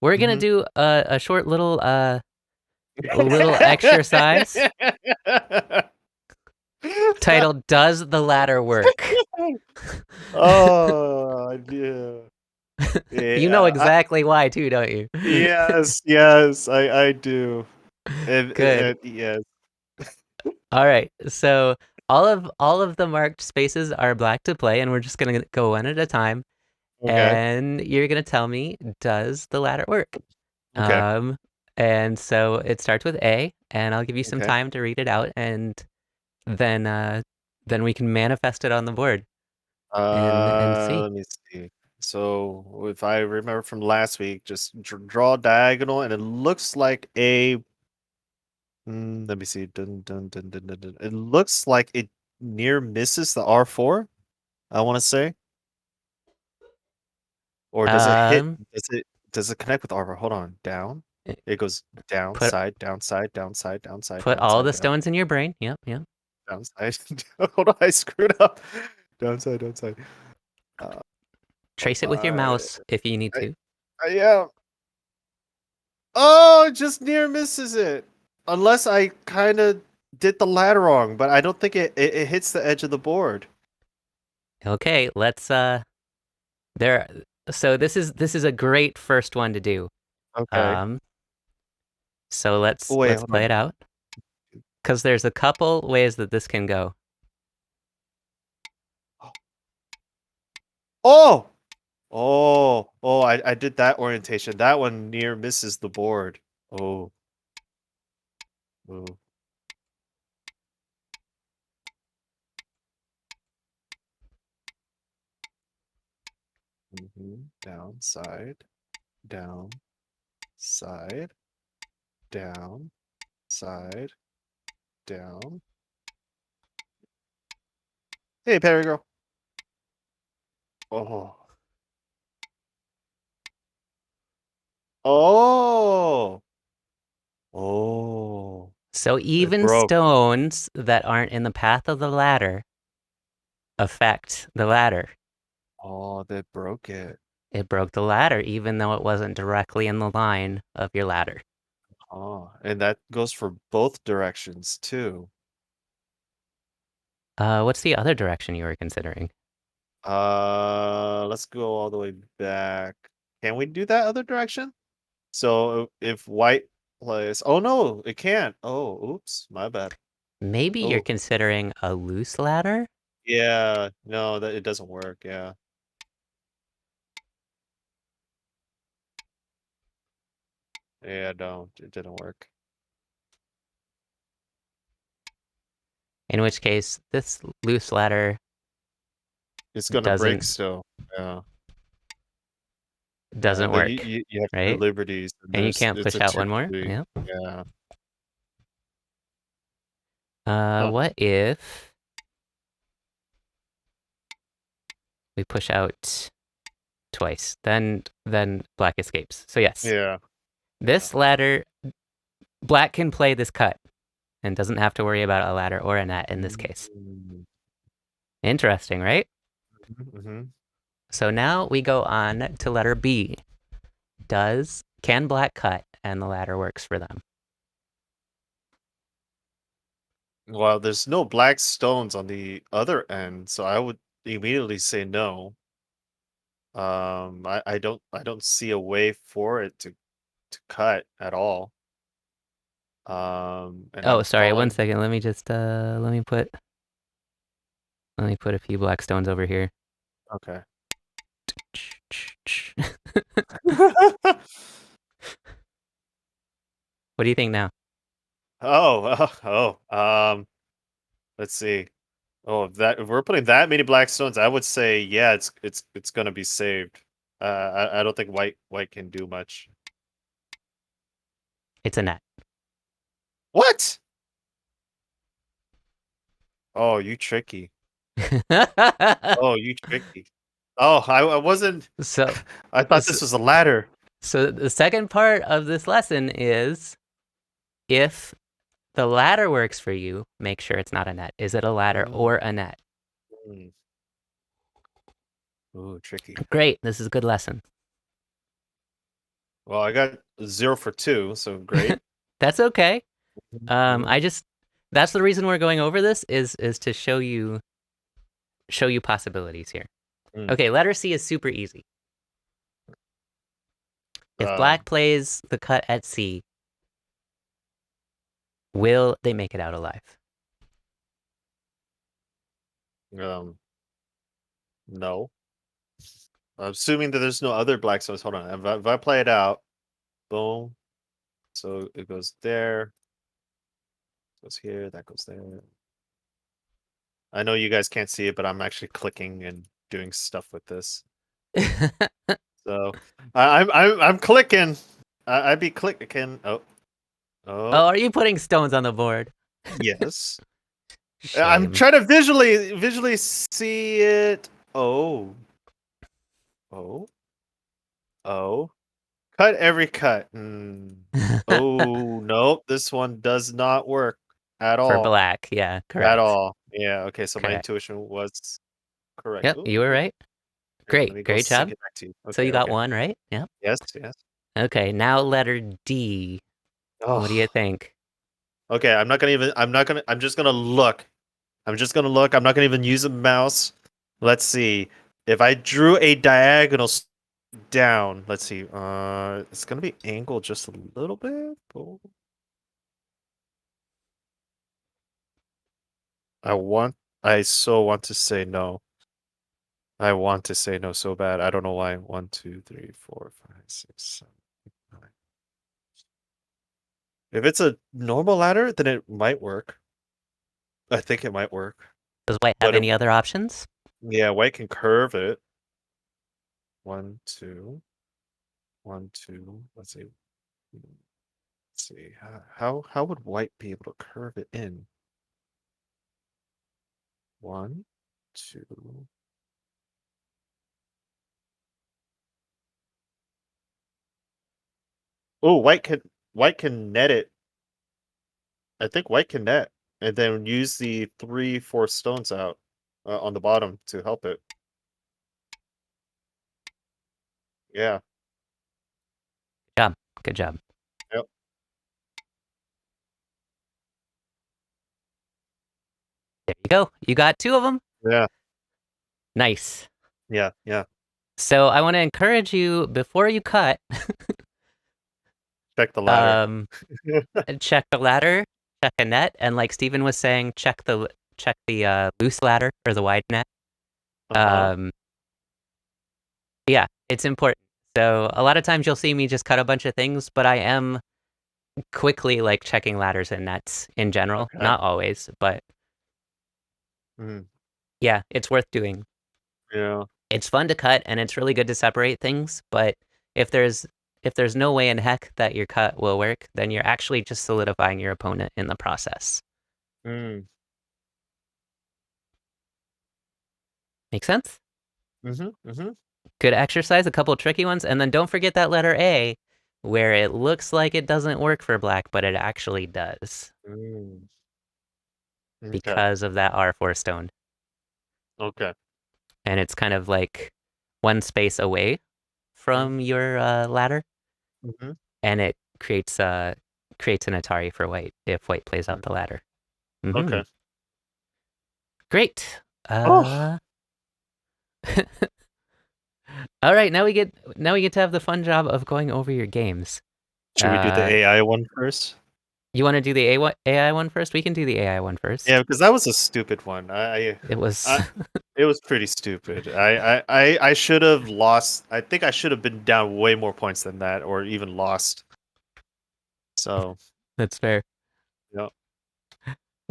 we're gonna Mhm. do a short little exercise titled "Does the Ladder Work?" Oh, yeah. You know Yeah, exactly why too, don't you? yes, yes, I do. Good. Yes. All right. So all of the marked spaces are black to play, and we're just gonna go one at a time. Okay, And you're gonna tell me, does the ladder work? okay, Um, and so it starts with A, and I'll give you some okay. time to read it out, and then uh, then we can manifest it on the board and see. Let me see. So, if I remember from last week, just draw a diagonal, and it looks like a let me see. Dun, dun, dun, dun, dun, dun. It looks like it near misses the R4, I wanna say. Or does it hit Um, does it connect with R4? Hold on. Down? eh, It goes down, put side, down, side, down, side, down, side, put down, all side, the down, stones in your brain. Yep, yep. down, side. Hold on, I screwed up. Downside, downside. Uh, Trace it with your I mouse if you need I to. yeah. Oh, it just near misses it. Unless I kinda did the ladder wrong, but I don't think it hits the edge of the board. Okay, let's there. So this is a great first one to do. Okay. Um, so Oh, wait, let's hold play it on. out because there's a couple ways that this can go. Oh! Oh, I did that orientation. That one near misses the board. Oh, oh. Down, side, down, side, down, side, down. Hey, Perry girl. Oh. Oh. Oh. So It even broke. stones that aren't in the path of the ladder affect the ladder. Oh, they broke it. It broke the ladder, even though it wasn't directly in the line of your ladder. Oh, and that goes for both directions too. What's the other direction you were considering? Let's go all the way back. Can we do that other direction? So if white plays, oh no, it can't. Oh, oops, my bad. Maybe you're Oh, considering a loose ladder? yeah, no, that it doesn't work. Yeah, yeah, no, it didn't work. In which case, this loose ladder It's gonna break doesn't still. Yeah, yeah. doesn't work, You have two right? liberties, and And you there's can't it's push a out two one more? three. Yeah. Yeah. Huh. What if we push out twice? Then black escapes. So yes, Yeah. Yeah. this ladder, black can play this cut and doesn't have to worry about a ladder or a net in this case. Mm-hmm. Interesting, right? Mm-hmm. So now we go on to letter B. Can black cut and the ladder works for them? Well, there's no black stones on the other end, so I would immediately say no. I don't see a way for it to cut at all. And Oh, I'm sorry, one falling. second. Let me just let me put a few black stones over here. Okay. What do you think now? Let's see. Oh, if we're putting that many black stones, I would say yeah, it's gonna be saved. I don't think white can do much. It's a net. What? Oh, you tricky. Oh, you tricky. Oh, I wasn't. So, I thought so, this was a ladder. so the second part of this lesson is if the ladder works for you, make sure it's not a net. Is it a ladder Oh, or a net? mm. Ooh, tricky. Great. This is a good lesson. Well, I got 0 for 2, so great. That's okay. Mhm. That's the reason we're going over this is to show you possibilities here. Mm. Okay, letter C is super easy. If Um, black plays the cut at C, will they make it out alive? um, no. I'm assuming that there's no other black stones. Hold on. If I play it out, boom. So it goes there, goes here, that goes there. I know you guys can't see it, but I'm actually clicking and doing stuff with this. So I'm clicking. I'd be clicking. Oh, Oh, oh, are you putting stones on the board? yes. I'm Shame. trying to visually see it. Oh, oh, oh. Cut every cut. Oh, nope. This one does not work at For all. black, yeah, At correct. all. Yeah. Okay. So my Correct. intuition was correct. Yep, you Ooh, were ooh. right. Here, let Great, me go great sync job. it back to you. So you Okay. got Okay. one, right? Yep. Yes. Yes. Okay, now letter D. What do you Oh. think? Okay. I'm not gonna even. I'm not gonna. I'm just gonna look. I'm just gonna look. I'm not gonna even use a mouse. Let's see. If I drew a diagonal down, let's see. It's gonna be angled just a little bit. Oh. I want. I so want to say no. I want to say no so bad. I don't know why. 1, 2, 3, 4, 5, 6, 7, 9. If it's a normal ladder, then it might work. I think it might work. Does white have But any other options? yeah, white can curve it. 1, 2, 1, 2. Let's see. Let's see. How would white be able to curve it in? 1, 2. Oh, white can net it. I think white can net and then use the 3, 4 stones out on the bottom to help it. Yeah. Good job. Good job. Yep. There you go. You got two of them. Yeah. Nice. Yeah. Yeah. So I want to encourage you before you cut, Check the ladder. um, check the ladder, check a net, and like Steven was saying, check the loose ladder or the wide net. Uh-huh. Um, yeah, it's important. So a lot of times you'll see me just cut a bunch of things, but I am quickly like checking ladders and nets in general. Okay. Not always, but Mhm. yeah, it's worth doing. Yeah. It's fun to cut and it's really good to separate things, but if there's if there's no way in heck that your cut will work, then you're actually just solidifying your opponent in the process. Mm. Make sense? Mhm. Mhm. Good exercise, a couple tricky ones, and then don't forget that letter A, where it looks like it doesn't work for black, but it actually does Mm. Okay. because of that R4 stone. Okay. And it's kind of like one space away Mhm. from your ladder, Mhm. and it creates an Atari for white if white plays out Mm. the ladder. Okay. Great. Oh, All right, now we get to have the fun job of going over your games. should we do the Uh, AI one first? you want to do the AI one first? We can do the AI one Yeah, first. because that was a stupid one. It was I it was pretty stupid. I should have lost. I think I should have been down way more points than that, or even lost. So, that's fair. yep,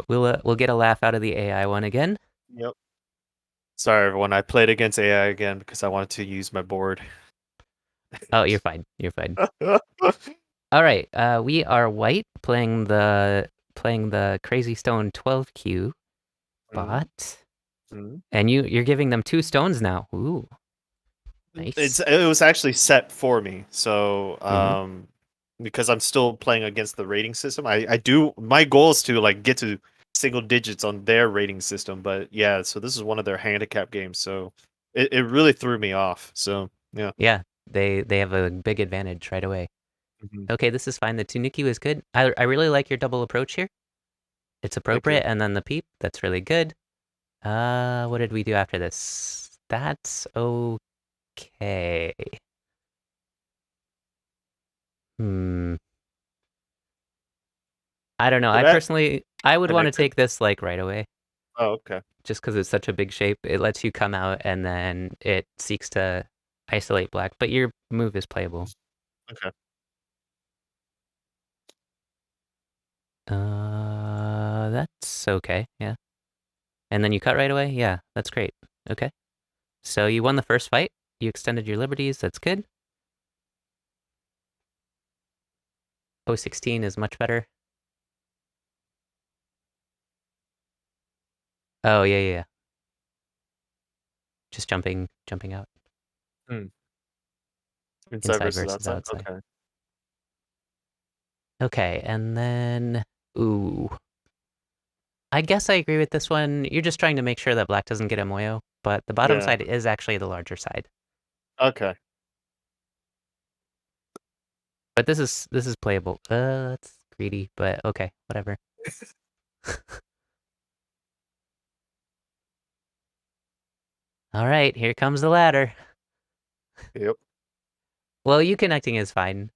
We'll get a laugh out of the AI one again. yep. Sorry, everyone. I played against AI again because I wanted to use my board. Oh, you're fine. You're fine. All right. We are white playing the Crazy Stone 12Q Mhm, bot, mhm. and you're giving them two stones now. Ooh, nice. It was actually set for me. So, Mm-hmm. because I'm still playing against the rating system, I do my goal is to like get to single digits on their rating system. But yeah, so this is one of their handicap games. So it really threw me off. So yeah. Yeah. They have a big advantage right away. Mhm. Okay, this is fine. The Tanuki was good. I really like your double approach here. It's Thank appropriate. you. And then the peep, that's really good. What did we do after this? That's okay. Hmm. I don't know. So I would and want to it could take this like right away, oh, okay. just because it's such a big shape. It lets you come out and then it seeks to isolate black, but your move is playable. Okay. That's okay. Yeah. And then you cut right away? Yeah, that's great. Okay. So you won the first fight. You extended your liberties. That's good. 016 is much better. Oh, yeah, yeah, yeah. Just jumping out. Hmm. Inside Inside versus versus outside? outside. Okay. Okay, and then ooh. I guess I agree with this one. You're just trying to make sure that black doesn't get a moyo, but the bottom Yeah. side is actually the larger side. Okay. But this is playable. It's greedy, but okay, whatever. All right, here comes the ladder. Yep. Well, you connecting is fine.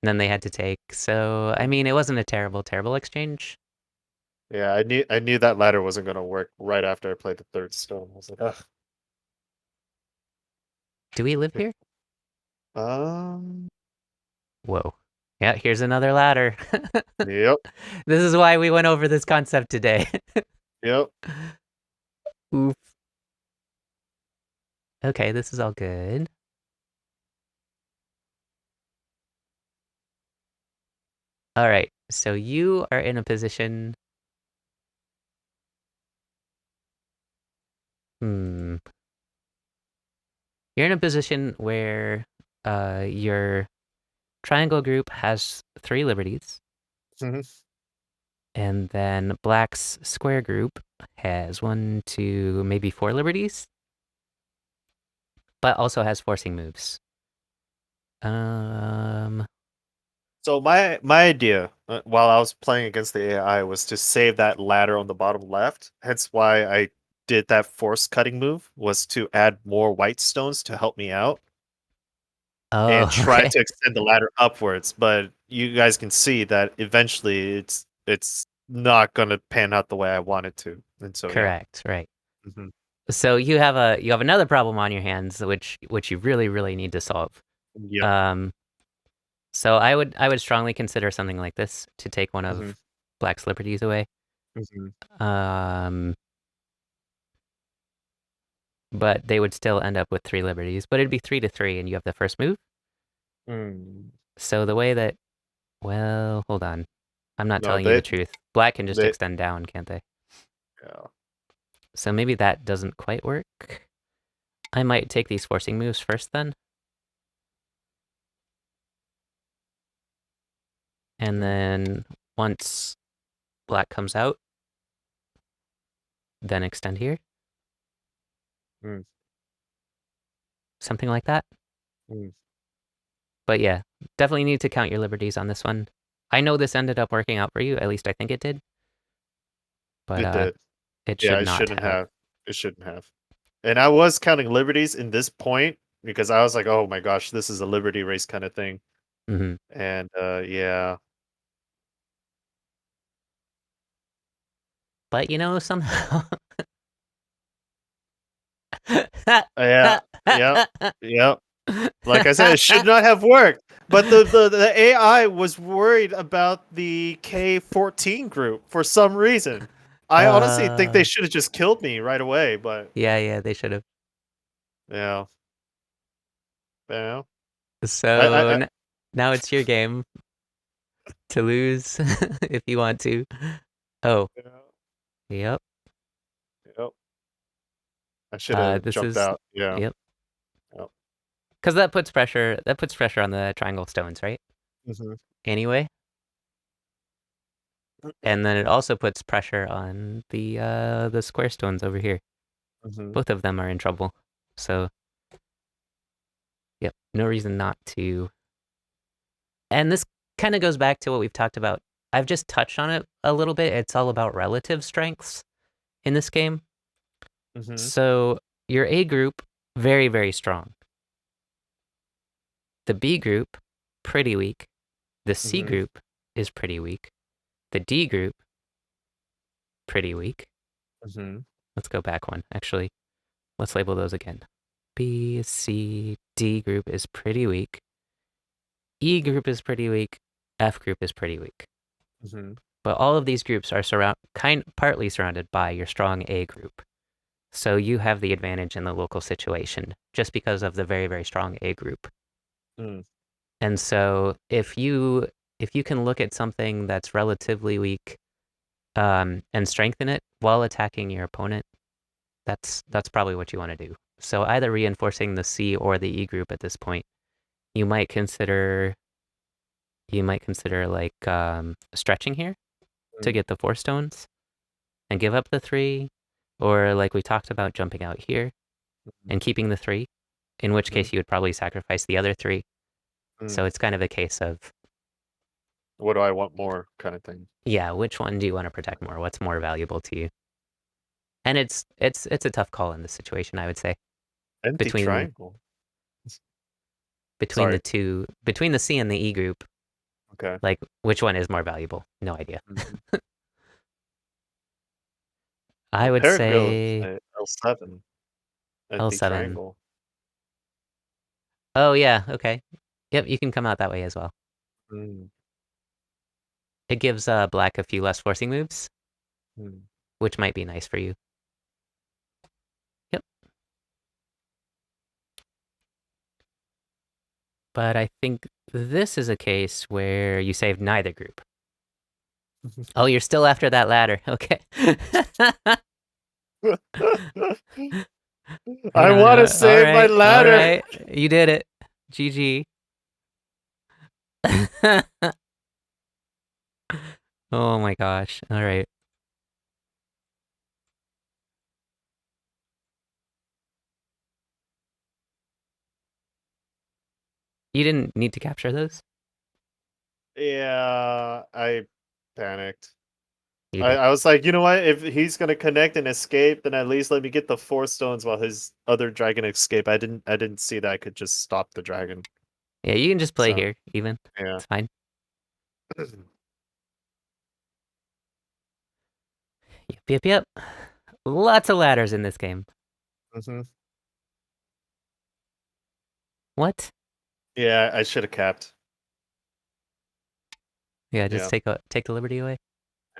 And then they had to take. So, I mean, it wasn't a terrible exchange. Yeah, I knew that ladder wasn't gonna work right after I played the third stone. I was like, ugh. Do we live here? Um. Whoa. Yeah, here's another ladder. Yep. This is why we went over this concept today. Yep. Oof. Okay, this is all good. All right, so you are in a position. Hmm. You're in a position where your triangle group has 3 liberties, Mhm. and then black's square group has 1, 2, maybe 4 liberties, but also has forcing moves. Um, So my idea while I was playing against the AI was to save that ladder on the bottom left. Hence why I did that force cutting move was to add more white stones to help me out and oh, try okay. to extend the ladder upwards. But you guys can see that eventually it's not gonna pan out the way I want it to. And so yeah. Correct, right. Mhm. So you have another problem on your hands, which you really need to solve. Yep. Um, so I would strongly consider something like this to take one Mhm. of Black's liberties away. Mhm. Um, but they would still end up with 3 liberties, but it'd be 3-3, and you have the first move. Mm. So the way that, well, hold on, I'm not No, telling you the truth. Black can just they extend down, can't they? yeah. So maybe that doesn't quite work. I might take these forcing moves first then, and Mm. then once Black comes out, then extend here. Mm. Something like that. Mm. But yeah, definitely need to count your liberties on this one. I know this ended up working out for you, at least I think it did, but It did. it Yeah, should it not shouldn't have. have. It shouldn't have. And I was counting liberties in this point because I was like, "Oh my gosh, this is a liberty race kind of thing." Hmm. And yeah, But somehow. yeah, yeah, yeah. Like I said, it should not have worked. But the AI was worried about the K14 group for some reason. I honestly think they uh, should have just killed me right away. But yeah, they should have. yeah, yeah. So I now it's your game to lose if you want to. Oh, yeah, yep. yep. I should have This jumped is out. Yeah. yep. Yep. Because that puts pressure on the triangle stones, right? Mhm. Anyway, and then it also puts pressure on the square stones over here. Mhm. Both of them are in trouble. So, yep, no reason not to. And this kind of goes back to what we've talked about. I've just touched on it a little bit. It's all about relative strengths in this game. Mhm. So, your A group, very, very strong. The B group, pretty weak. The C Mhm. group is pretty weak. The D group, pretty weak. Mhm. Let's go back one. Actually, let's label those again. B, C, D group is pretty weak. E group is pretty weak. F group is pretty weak. Mhm. But all of these groups are partly surrounded by your strong A group. So you have the advantage in the local situation just because of the very, very strong A group. Mm. And so if you can look at something that's relatively weak and strengthen it while attacking your opponent, that's probably what you want to do. So either reinforcing the C or the E group at this point, you might consider like stretching here to Mm. get the 4 stones and give up the 3, or like we talked about, jumping out here Mhm. and keeping the 3, in which Mhm. case you would probably sacrifice the other 3. Mm. So it's kind of a case of, What do I want more kind of thing. yeah, which one do you want to protect more? What's more valuable to you? And it's a tough call in this situation, I would say, Empty between triangle. between the Sorry. two, between the C and the E group, Okay. like which one is more valuable? No idea. Mhm. I would Paired go say L7. Empty L7. triangle. Oh yeah, okay. Yep, you can come out that way as well. Mm. It gives black a few less forcing moves, Mm. which might be nice for you. Yep. But I think this is a case where you saved neither group. Oh, you're still after that ladder. Okay. I want to All save my right. All ladder. right. You did it. GG. Oh my gosh. All right. You didn't need to capture those? Yeah, I panicked. You I, did. I was like, you know what? If he's gonna connect and escape, then at least let me get the 4 stones while his other dragon escape. I didn't see that I could just stop the dragon. Yeah, you can just play So here, even. yeah. It's fine. Yep, yep, yep. Lots of ladders in this game. Hmm. What? Yeah, I should have capped. Yeah, just Yeah. take the liberty away.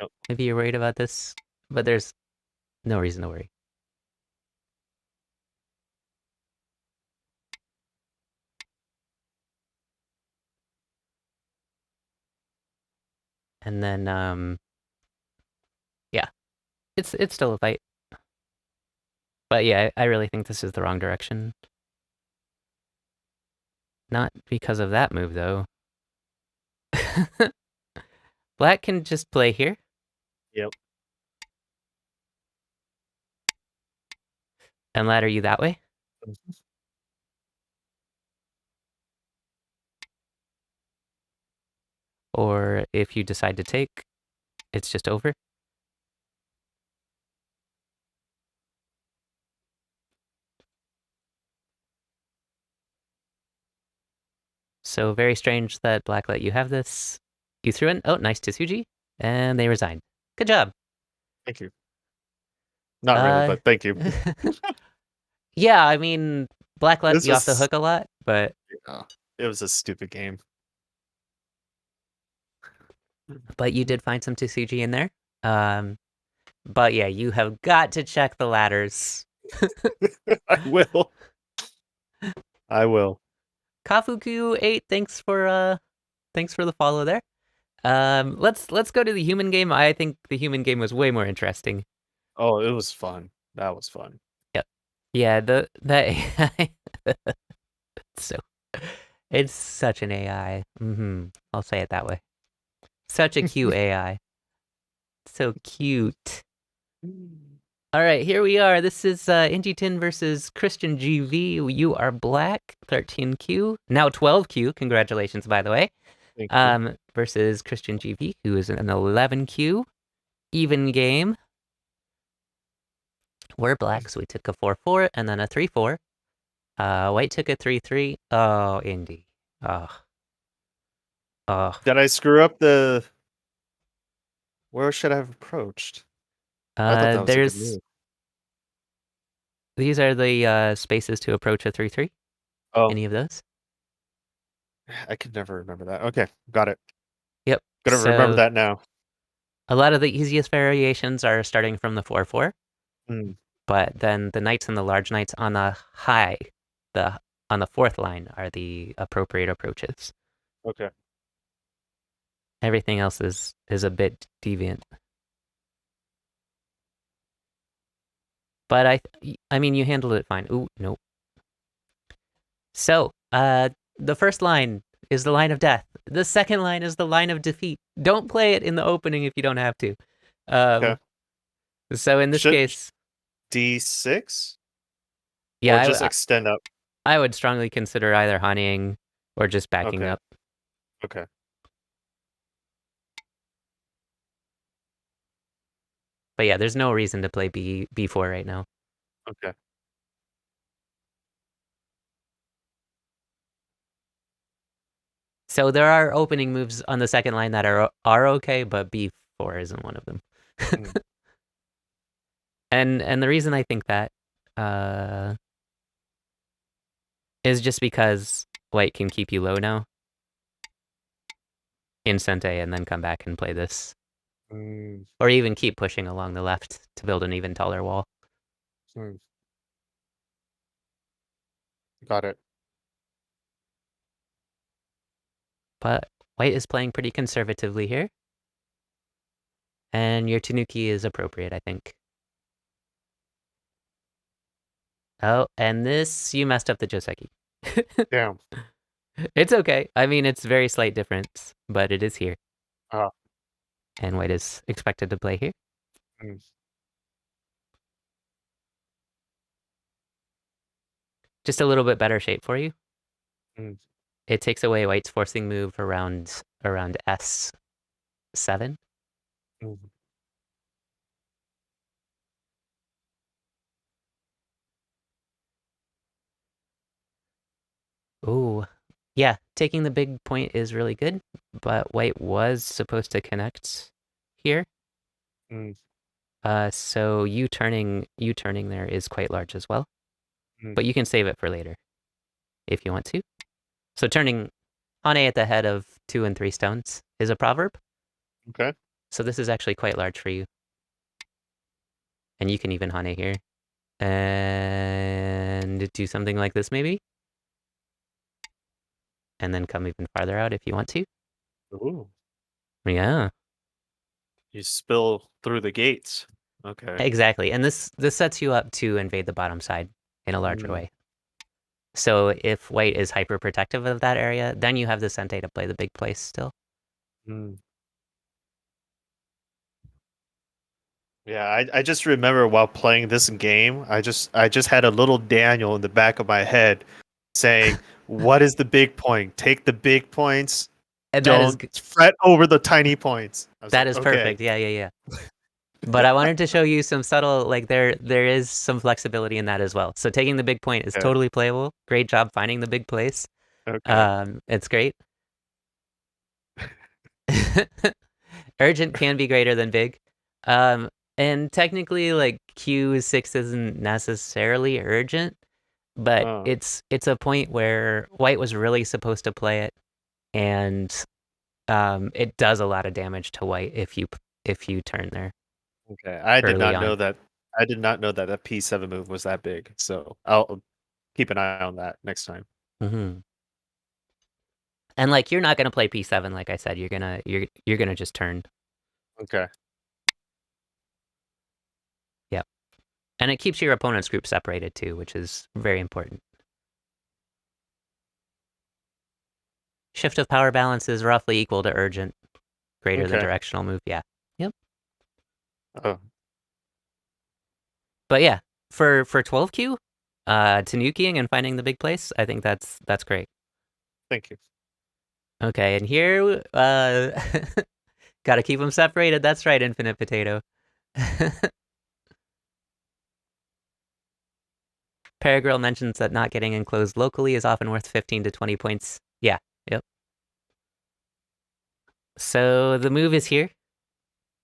Yep. Maybe you're worried about this, but there's no reason to worry. And then, yeah, it's still a fight. But yeah, I really think this is the wrong direction. Not because of that move, though. Black can just play here Yep. and ladder you that way. Mhm. Or if you decide to take, it's just over. So very strange that Black let you have this. You threw in, oh, nice Tsuji, and they resigned. Good job. Thank you. Not really, Uh, but thank you. yeah, I mean, Black let This you off the was hook a lot, but it was a stupid game. you did find some Tsuji in there. Um, but yeah, you have got to check the ladders. I will. I will. Kafuku 8, thanks for the follow there. Let's go to the human game. I think the human game was way more interesting. Oh, it was fun. That was fun. Yep. Yeah, the AI, so it's such an AI. I'll say it that way. Such a cute AI. So cute. All right, here we are. This is IndieSn versus Christian GV. You are black, 13Q, now 12Q. Congratulations, by the way. Thank you. Versus Christian GV, who is an 11Q. Even game. We're black, so we took a 4-4 and then a 3-4. White took a 3-3. Oh, Indy. Oh, oh. Did I screw up the? Where should I have approached? I thought that was a good There's move. these are the spaces to approach a 3-3. Oh, Any of those? I could never remember that. Okay, got it. Yep. Gonna remember So that now. a lot of the easiest variations are starting from the 4-4, Mm, but then the knights and the large knights on the high, the on the fourth line are the appropriate approaches. okay. Everything else is a bit deviant. But I mean you handled it fine. Ooh, nope. So, the first line is the line of death. The second line is the line of defeat. Don't play it in the opening if you don't have to. Okay. Um, so in this Should case, D6 or yeah, just extend up? I would strongly consider either honeying or just backing Okay. up. Okay. But yeah, there's no reason to play B4 right now. Okay. So there are opening moves on the second line that are okay, but B4 isn't one of them. Mm, And the reason I think that uh, is just because white can keep you low now in Sente and then come back and play this. mm, Or even keep pushing along the left to build an even taller wall. mm. Got it. But white is playing pretty conservatively here. And your Tanuki is appropriate, I think. Oh, and this, you messed up the Joseki. Damn. It's okay. I mean, it's very slight difference, but it is here. Ah. And white is expected to play here. Mm, Just a little bit better shape for you. mm, It takes away white's forcing move around S7. mm. Ooh. Yeah, taking the big point is really good, but white was supposed to connect here. Mm, So you turning there is quite large as well. mm. But you can save it for later if you want to. So turning Hane at the head of 2 and 3 stones is a proverb. Okay. So this is actually quite large for you. And you can even Hane here. And do something like this maybe. And then come even farther out if you want to. Ooh. Yeah, You spill through the gates. Okay. exactly. And this sets you up to invade the bottom side in a larger Mm, way. So if white is hyper protective of that area, then you have the Sente to play the big place still. mm. Yeah, I just remember while playing this game, I just had a little Daniel in the back of my head saying, "What is the big point? Take the big points. And Don't fret over the tiny points." I was that like, is "Okay." perfect. Yeah. But I wanted to show you some subtle, like there is some flexibility in that as well. So taking the big point is Okay. totally playable. Great job finding the big place. Okay. It's great. Urgent can be greater than big. Um, and technically, like Q6 isn't necessarily urgent, but Oh, it's a point where white was really supposed to play it, and it does a lot of damage to white if you turn there okay. I did early not on. know that. I did not know that that P7 move was that big. So I'll keep an eye on that next time. Hmm. And like you're not gonna play P7, like I said, you're gonna just turn. Okay. Yep. And it keeps your opponent's group separated too, which is very important. Shift of power balance is roughly equal to urgent, greater than Okay. directional move. Yeah. Yep. Oh, But yeah, for 12Q, Tanukiing and finding the big place, I think that's great. Thank you. Okay, and here, gotta keep them separated. That's right, Infinite Potato. Paragrill mentions that not getting enclosed locally is often worth 15 to 20 points. Yeah, yep. So the move is here.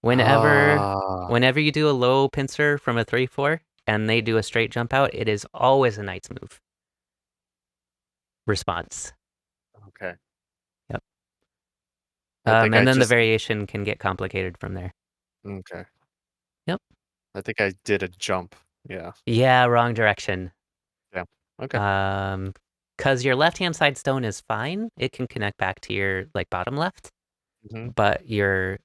Whenever Ah, whenever you do a low pincer from a 3/4 and they do a straight jump out, it is always a knight's move response. okay. Yep. I think I And then the just variation can get complicated from there. okay. Yep. I think I did a jump. Yeah. Yeah, wrong direction. Yeah. Okay. Um, because your left-hand side stone is fine. It can connect back to your like bottom left, Hmm. but your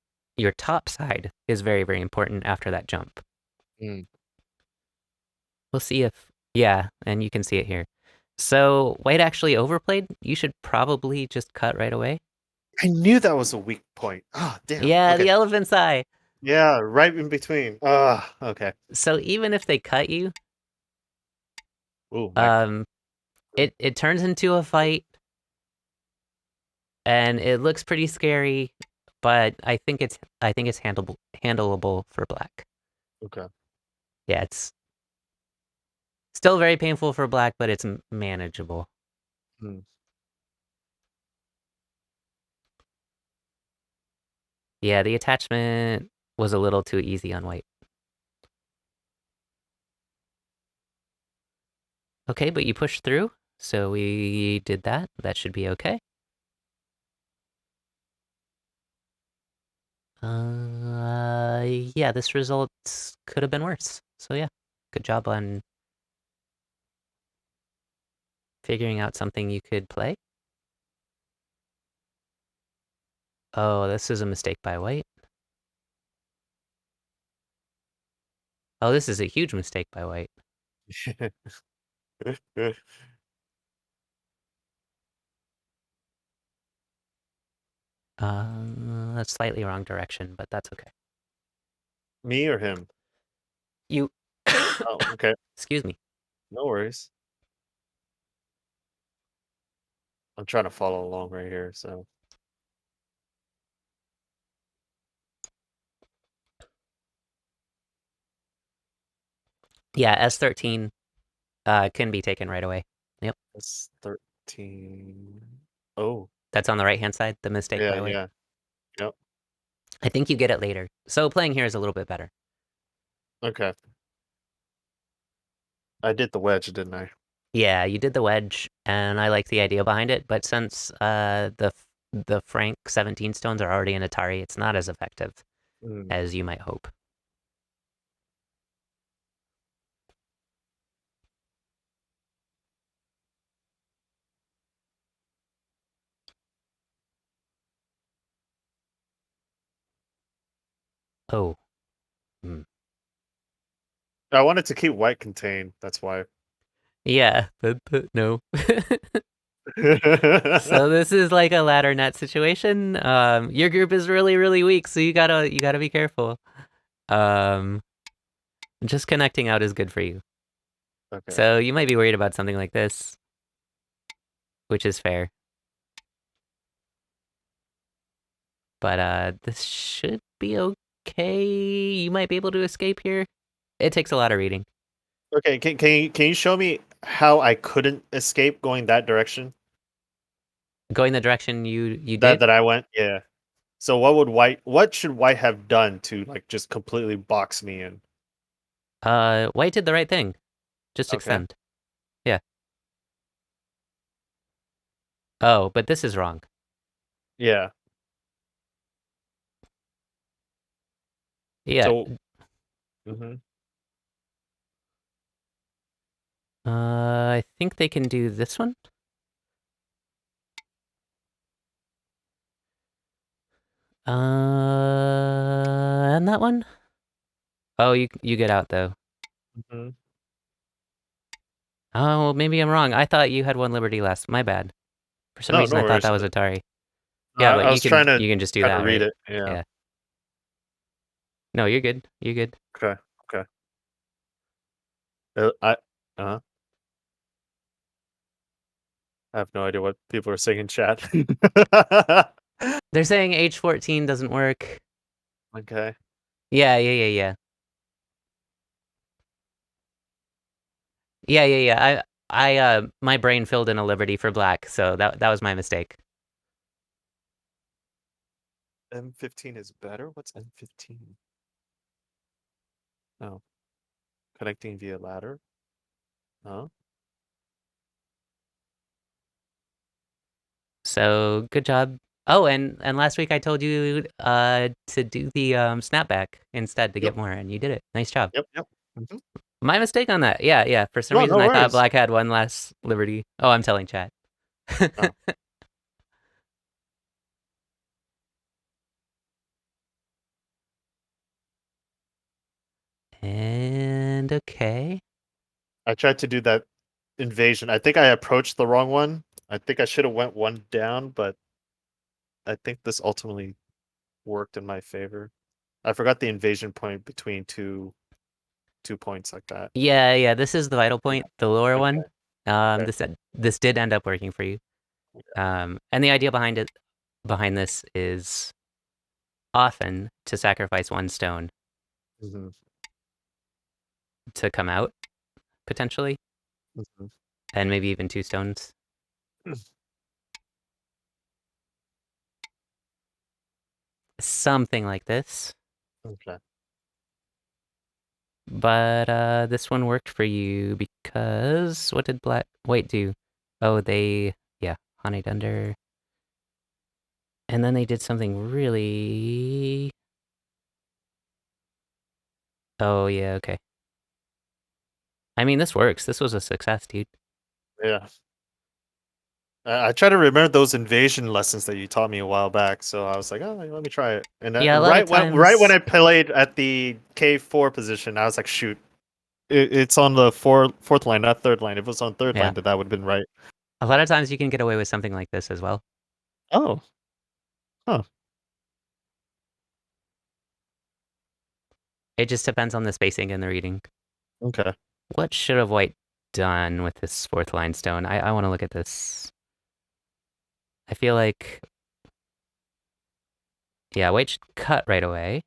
top side is very, very important after that jump. Mm. We'll see if yeah, and you can see it here. So white actually overplayed. You should probably just cut right away. I knew that was a weak point. Ah, damn. Yeah, Okay. the elephant's eye. Yeah, right in between. Ah, okay. So even if they cut you, Ooh, my. um, it turns into a fight, and it looks pretty scary, but I think it's handleable for black. Okay. Yeah, it's still very painful for black, but it's manageable. Mm. Yeah, the attachment was a little too easy on white. Okay, but you pushed through, so we did that. That should be okay. Yeah, this result could have been worse. So yeah, good job on figuring out something you could play. Oh, this is a mistake by white. Oh, this is a huge mistake by white. That's slightly wrong direction, but that's okay. Me or him? You, Oh, okay. excuse me. No worries. I'm trying to follow along right here, so. Yeah, S13 can be taken right away. Yep, That's 13. Oh, that's on the right hand side, the mistake yeah, by white. yeah. Yep. I think you get it later. So playing here is a little bit better. Okay. I did the wedge, didn't I? Yeah, you did the wedge, and I like the idea behind it, but since the Frank 17 stones are already in Atari, it's not as effective Mm. as you might hope. Oh, hmm. I wanted to keep white contained. That's why. Yeah, but no. So this is like a ladder net situation. Your group is really, really weak, so you gotta be careful. Um, just connecting out is good for you. Okay. So you might be worried about something like this, which is fair. But this should be okay. You might be able to escape here. It takes a lot of reading. Okay. Can you show me how I couldn't escape going that direction? Going the direction you That did. that I went. Yeah. So what should white have done to like just completely box me in? White did the right thing. Just Okay. extend. Yeah. Oh, but this is wrong. Yeah. Yeah. So. Mhm. I think they can do this one. And that one. Oh, you get out though. Mhm. Oh, well, maybe I'm wrong. I thought you had one Liberty last. My bad. For some No, reason, no I thought worries. that was Atari. Yeah, but I was trying to you can just do trying to that, read right? it. Yeah. Yeah. No, you're good. You're good. Okay. Okay. I I have no idea what people are saying in chat. They're saying H14 doesn't work. Okay. Yeah. Yeah. My brain filled in a liberty for black, so that was my mistake. M15 is better? What's M15? Oh, connecting via ladder? Huh? So good job. Oh, and last week I told you to do the snapback instead to Yep. get more, and you did it. Nice job. Yep. Mhm. My mistake on that. Yeah. For some No, reason no I thought worries. black had one less liberty. Oh, I'm telling chat. Oh, And okay. I tried to do that invasion. I think I approached the wrong one. I think I should have went one down, but I think this ultimately worked in my favor. I forgot the invasion point between two points like that. Yeah. This is the vital Yeah. point, the lower Okay. one. Okay. This did end up working for you. And the idea behind this is often to sacrifice one stone Mhm. to come out potentially, Mhm. and maybe even two stones. Something like this. Okay. But this one worked for you because what did black wait do? Oh, yeah, honeyed under. And then they did something really. Oh yeah, okay. I mean, this works. This was a success, dude. Yeah. I try to remember those invasion lessons that you taught me a while back, so I was like, "Oh, let me try it." And Yeah, a lot of right when times. I played at the K4 position, I was like, "Shoot, it's on the fourth line, not third line. If it was on third Yeah, line, then that would have been right." a lot of times you can get away with something like this as well. Oh, huh. It just depends on the spacing and the reading. Okay. What should have white done with this fourth line stone? I want to look at this. I feel like, yeah, white should cut right away.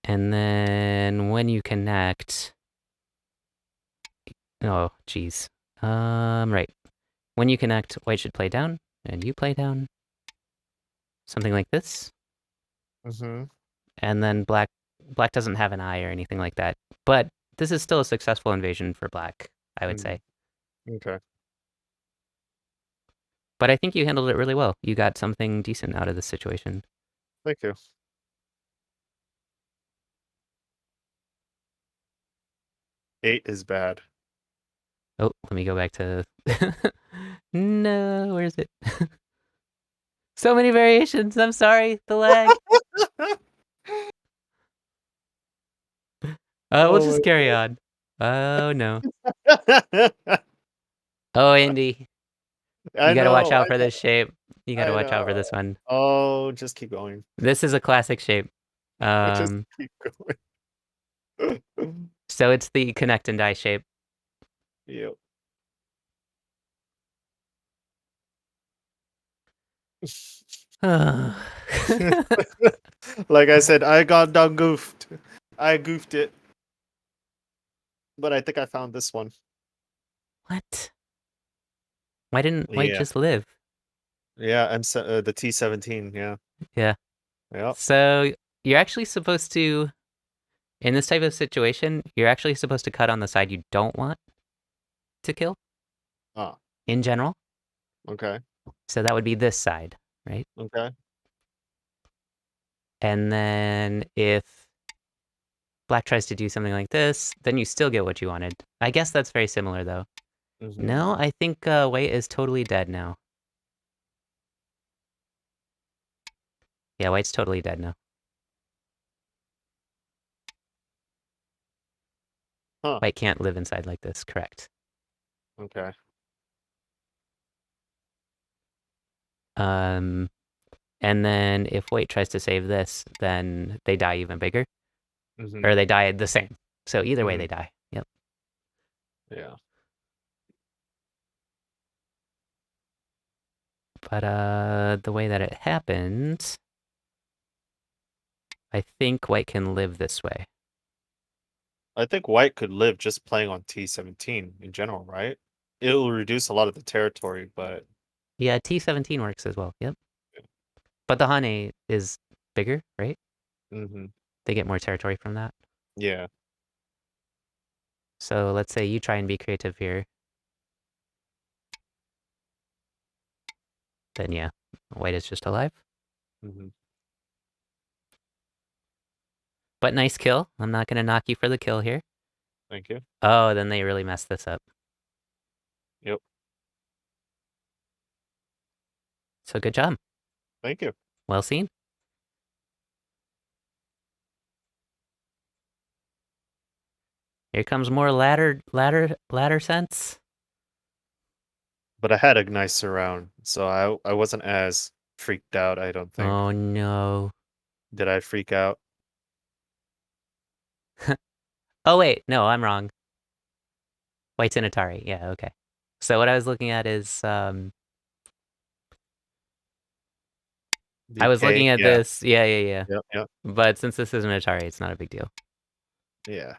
And then when you connect, oh, geez. Right. When you connect, white should play down, and you play down. Something like this. Mm-hmm. And then black doesn't have an eye or anything like that. But this is still a successful invasion for black, I would Mm-hmm. say. Okay. But I think you handled it really well. You got something decent out of this situation. Thank you. 8 is bad. Oh, let me go back to. No, where is it? So many variations. I'm sorry, the lag. We'll Oh just carry on. Oh no. my god. Oh, Indy, you I gotta watch know, out for this shape. You gotta I watch out for know. this one. Oh, just keep going. This is a classic shape. Just Um, keep going. so it's the connect and die shape. Yep. Like I said, I got done goofed. I goofed it, but I think I found this one. What? Why didn't white Yeah. just live? Yeah, the T17, yeah. Yeah. Yep. So you're actually supposed to, in this type of situation, you're actually supposed to cut on the side you don't want to kill Ah, in general. okay. So that would be this side, right? Okay. And then if black tries to do something like this, then you still get what you wanted. I guess that's very similar though. Mm-hmm. No, I think white is totally dead now. Yeah, white's totally dead now. Huh. White can't live inside like this, correct. Okay. Um, And then if white tries to save this, then they die even bigger, Mm-hmm. or they die the same. So either way, Mm-hmm. they die. Yep. Yeah. But the way that it happens, I think white can live this way. I think white could live just playing on T17 in general, right? It'll reduce a lot of the territory, but Yeah, T17 works as well. Yep. But the Hane is bigger, right? mm-hmm. They get more territory from that. Yeah. So let's say you try and be creative here. Then yeah, white is just alive. Mm-hmm. But nice kill. I'm not going to knock you for the kill here. Thank you. Oh, then they really messed this up. Yep. So good job. Thank you. Well seen. Here comes more ladder sense. But I had a nice surround, so I wasn't as freaked out, I don't think. Oh no. Did I freak out? Oh wait, no, I'm wrong. White's in Atari. Yeah, okay. So what I was looking at is I was DK, looking at yeah. this. Yeah. Yep, yep. But since this is an Atari, it's not a big deal. Yeah.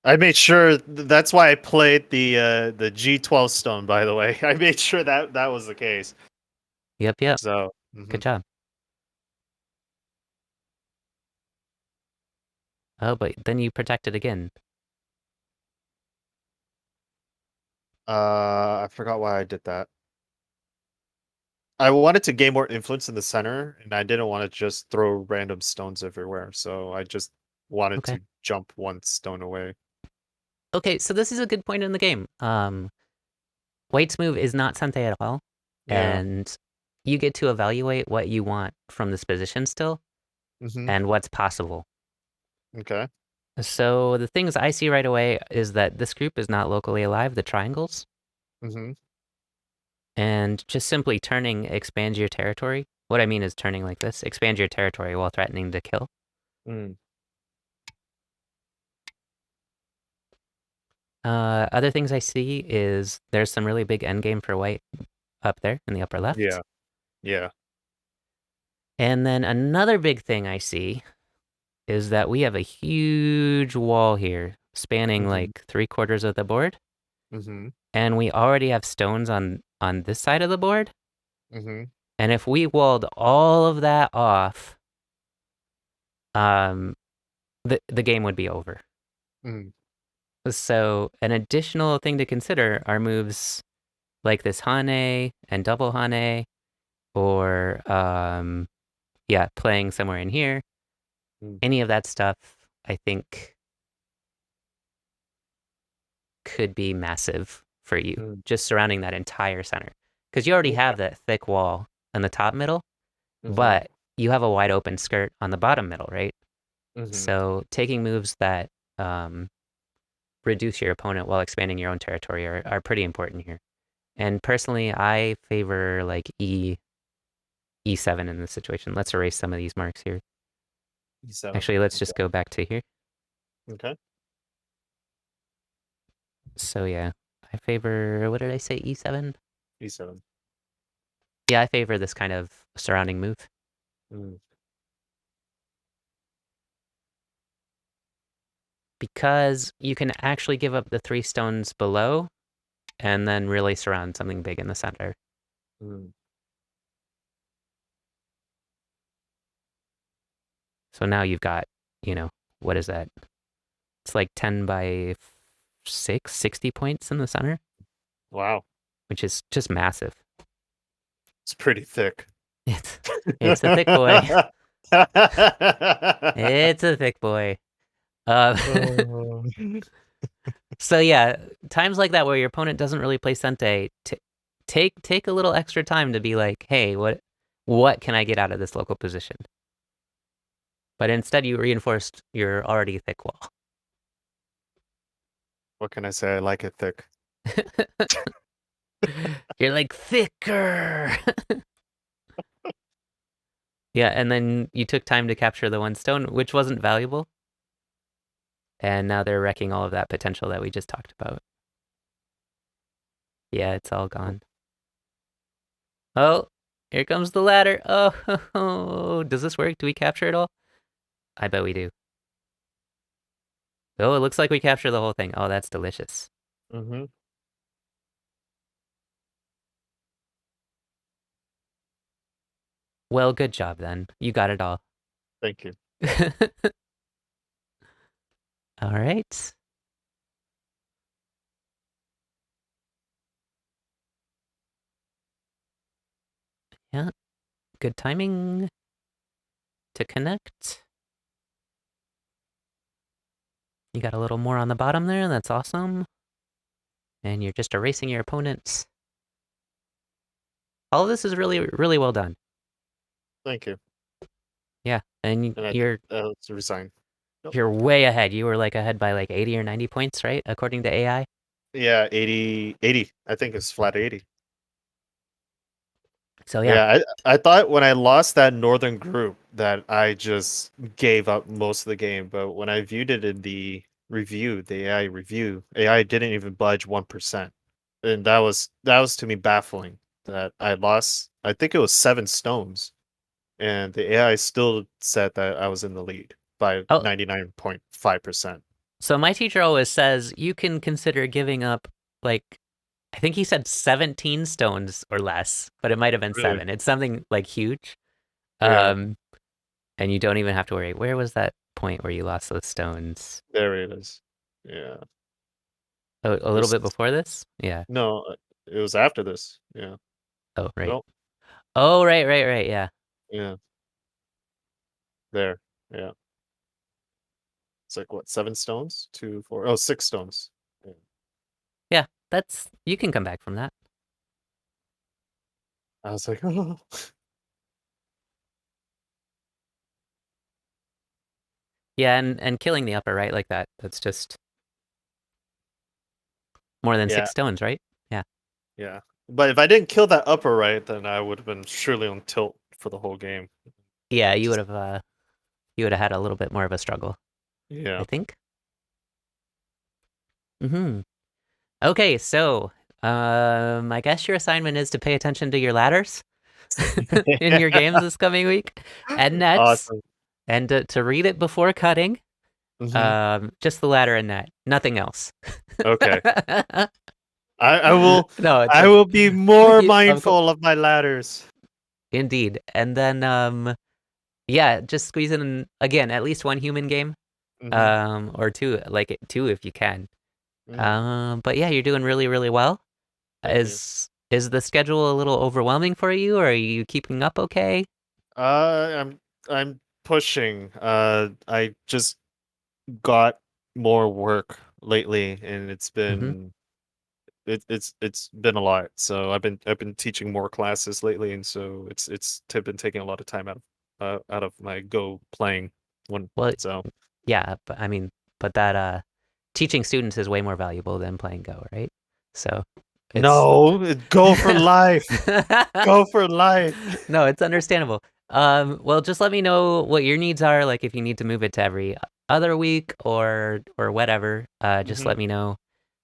I made sure that's why I played the G12 stone, by the way. I made sure that that was the case. Yep. So, Good job. Oh, but then you protect it again. I forgot why I did that. I wanted to gain more influence in the center, and I didn't want to just throw random stones everywhere. So I just wanted Okay. to jump one stone away. Okay, so this is a good point in the game. White's move is not Sente at all, Yeah. and you get to evaluate what you want from this position still Mm-hmm. and what's possible. Okay. So the things I see right away is that this group is not locally alive, the triangles, Mm-hmm. and just simply turning expands your territory. What I mean is turning like this, expand your territory while threatening to kill. Mm. Other things I see is there's some really big endgame for white up there in the upper left. Yeah. Yeah. And then another big thing I see is that we have a huge wall here spanning Mm-hmm. like 3/4 of the board. Mm-hmm. And we already have stones on this side of the board. Mm-hmm. And if we walled all of that off, um, the game would be over. Mm. So an additional thing to consider are moves like this Hane and double Hane, or yeah, playing somewhere in here. Mm. Any of that stuff, I think, could be massive for you, Mm. just surrounding that entire center. Because you already Okay. have that thick wall in the top middle, Mm-hmm. but you have a wide open skirt on the bottom middle, right? Mm-hmm. So taking moves that um, reduce your opponent while expanding your own territory are pretty important here. And personally, I favor like E7 in this situation. Let's erase some of these marks here. E7. Actually, let's Okay. just go back to here. Okay. So yeah, I favor, what did I say, E7? E7. Yeah, I favor this kind of surrounding move Mm. because you can actually give up the 3 stones below and then really surround something big in the center. Mm. So now you've got, what is that? It's like 10 by 6, 60 points in the center, Wow. which is just massive. It's pretty thick. It's it's a thick boy. It's a thick boy. Uh, Oh. so yeah, times like that where your opponent doesn't really play Sente, take a little extra time to be like, hey, what can I get out of this local position? But instead, you reinforced your already thick wall. What can I say? I like it thick. You're like thicker. Yeah, and then you took time to capture the one stone, which wasn't valuable, and now they're wrecking all of that potential that we just talked about. Yeah, it's all gone. Oh, here comes the ladder. Oh, does this work? Do we capture it all? I bet we do. Oh, it looks like we capture the whole thing. Oh, that's delicious. Mm-hmm. Well, good job then. You got it all. Thank you. All right. Yeah, good timing to connect. You got a little more on the bottom there. That's awesome. And you're just erasing your opponents. All of this is really, really well done. Thank you. Yeah, and And I you're let's resign. Nope. you're way ahead. You were like ahead by like 80 or 90 points, right? According to AI. Yeah, 80, 80. I think it's flat 80. So yeah. Yeah, I thought when I lost that northern group that I just gave up most of the game, but when I viewed it in the review, the AI review, AI didn't even budge 1%. And that was to me baffling that I lost, I think it was 7 stones, and the AI still said that I was in the lead by Oh, 99.5%. so my teacher always says you can consider giving up like I think he said 17 stones or less, but it might have been Really? 7. It's something like huge. Yeah, Um, and you don't even have to worry. Where was that point where you lost those stones? there it is. Yeah. A It little was bit before this? Yeah. no, it was after this. Yeah. Oh, right. No. Oh, right. Yeah. Yeah. There. Yeah. It's like what, 7 stones? 2, 4. Oh, 6 stones. Yeah. Yeah. That's you can come back from that. I was like, oh. Yeah, and killing the upper right like that. That's just more than Yeah, 6 stones, right? Yeah. yeah. But if I didn't kill that upper right, then I would have been surely on tilt for the whole game. Yeah, Just you would have had a little bit more of a struggle, I yeah. think. Mm-hmm. Okay, so I guess your assignment is to pay attention to your ladders in your games this coming week and nets, Awesome. and to read it before cutting. Hmm. Just the ladder and net, nothing else. Okay. I will No, it's I will be more of course, mindful of my ladders. indeed. And then yeah, just squeeze in again at least one human game, Hmm. or two, like two if you can. Hmm. But yeah, you're doing really, really well. Thank you. Is the schedule a little overwhelming for you, or are you keeping up okay? I'm pushing. I just got more work lately, and Mm-hmm. it's been a lot. So I've been teaching more classes lately, and so been taking a lot of time out of my Go playing one. Well, So yeah, but I mean, but that teaching students is way more valuable than playing Go, right? So it's no, Go for life, Go for life. no, it's understandable. Well, just let me know what your needs are, like if you need to move it to every other week or whatever. Just Hmm. let me know.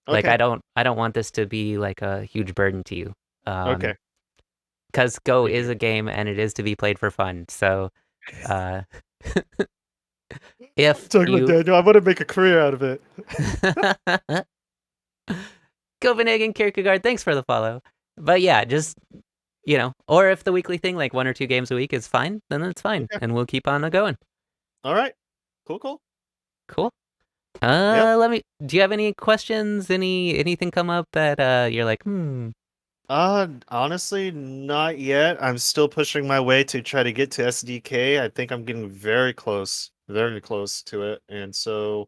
Like Okay, I don't want this to be like a huge burden to you. okay. Because Go Thank is you. a game and it is to be played for fun. So, uh, if Talking about you Daniel, I want to make a career out of it. Copenhagen Kierkegaard, thanks for the follow. But yeah, just or if the weekly thing, like 1 or 2 games a week, is fine, then that's fine, Okay. and we'll keep on going. All right. Cool. Cool. Cool. Yep. Let me. Do you have any questions? Anything come up that you're like, hmm? Honestly, not yet. I'm still pushing my way to try to get to SDK. I think I'm getting very close to it. And so,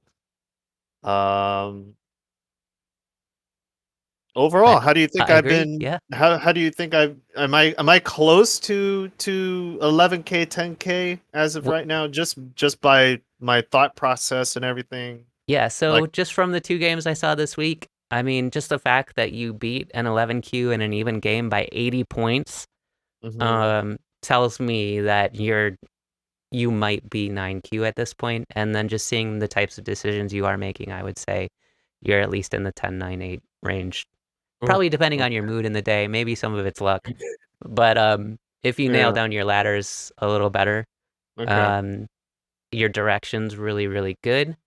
um, I overall, how do you think I I've agree. been? Yeah. How do you think am I close to 11K, 10K as of W- right now? Just by my thought process and everything. yeah. Like, So just from the 2 games I saw this week, I mean, just the fact that you beat an 11Q in an even game by 80 points, hmm, tells me that you might be 9Q at this point, and then just seeing the types of decisions you are making, I would say you're at least in the 10-9-8 range. Oh, Probably depending on your okay. mood in the day, maybe some of it's luck. But if you nail Yeah. down your ladders a little better, Okay. um, your direction's really, really good.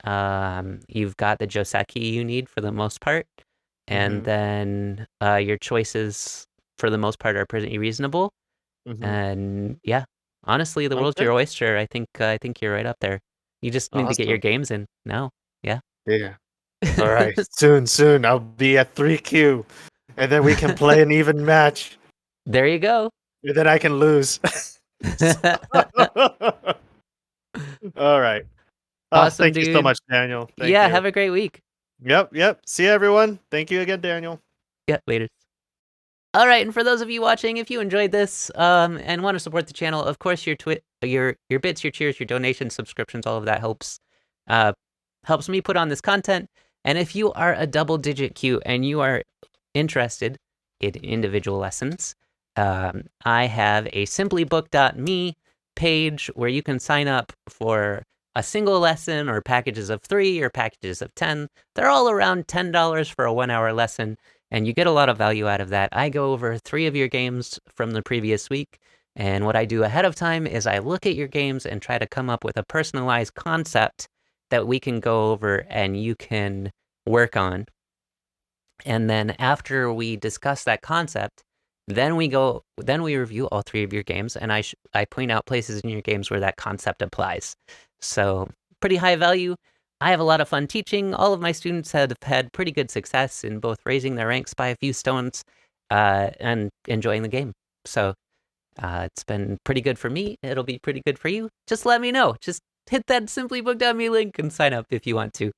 You've got the Joseki you need for the most part, and Mm-hmm. then your choices for the most part are pretty reasonable. Mm-hmm. And yeah, honestly, the world's Okay. your oyster. I think you're right up there. You just need to get your Awesome. games in now. Yeah. Yeah. All right. Soon. I'll be at 3Q, and then we can play an even match, There you go. and then I can lose. All right. Awesome, Thank you so dude. much, Daniel. Thank Yeah, you. have a great week. Yep. See you, everyone. Thank you again, Daniel. Yeah, later. All right, and for those of you watching, if you enjoyed this and want to support the channel, of course your bits, your cheers, your donations, subscriptions, all of that uh helps me put on this content. And if you are a double-digit Q and you are interested in individual lessons, I have a simplybook.me page where you can sign up for a single lesson or packages of 3 or packages of 10. They're all around $10 for a 1-hour lesson, and you get a lot of value out of that. I go over 3 of your games from the previous week, and what I do ahead of time is I look at your games and try to come up with a personalized concept that we can go over and you can work on. And then after we discuss that concept, then we review all 3 of your games, and I point out places in your games where that concept applies. So pretty high value. I have a lot of fun teaching. All of my students have had pretty good success in both raising their ranks by a few stones and enjoying the game. So it's been pretty good for me. It'll be pretty good for you. Just let me know. Just hit that simplybook.me link and sign up if you want to.